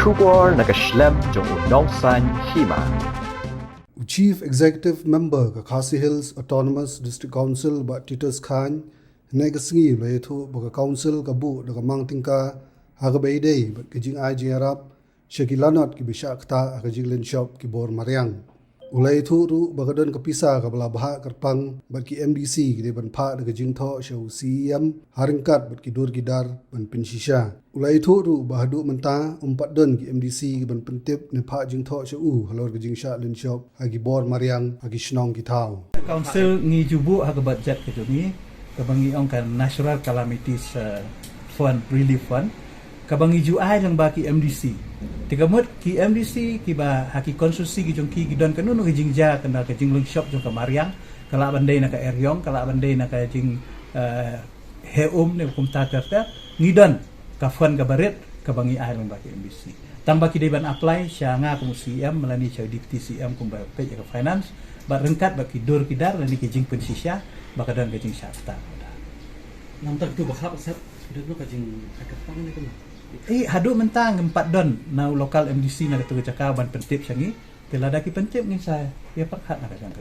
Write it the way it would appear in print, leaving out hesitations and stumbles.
Shubor Nakashlem Jong Unongsan Hima. Chief Executive Member ka Khasi Hills Autonomous District Council ba Titus Khan negasngi le thu ba council ka bu da mang tingka ha ga beide ba kijing ai jing arab shakilanot ki bishakta ka jinglen shop ki bor mariang ulai thu ru ba gadon ka pisa ka bala bah karpang ba ki MDC ki de ban pha da jing tho show CM haringkat ba ki dur gidar ban pinshisha ulai thu ru ba hadu menta umpat don ki MDC ki ban pentip ne pha jing tho show halor ka jing sha len shop ha ki bor mariang ha ki shnong ki thau council ngi jubu ha ka budget ke jumi kabangi ong kan Natural Calamities Fund Relief Fund kabangi ju ai lang ba ki MDC tigamot ki MDC ki ba haki konstruksi ki jong ki gidon kanu no jingja kana ka jing lung shop jong ka Mariang kala bandai na ka Eryong kala bandai na ka jing heum ne kum ta karta ngidon ka fund ka baret kabangi ai lang ba ki MDC tamba ki deban apply sya nga kum CM melani cha deputy CM kum ba pe ka finance ba rengkat ba ki dur ki dar lani ki jing pensisya ba kadang ka jing syafta nam tak tu bakap sat dulu ka jing akapang ni kan hadu mentang empat don na lokal MDC na ketua cakaban pentip syangi kelada ki pentip ngin saya ya perhat nak kan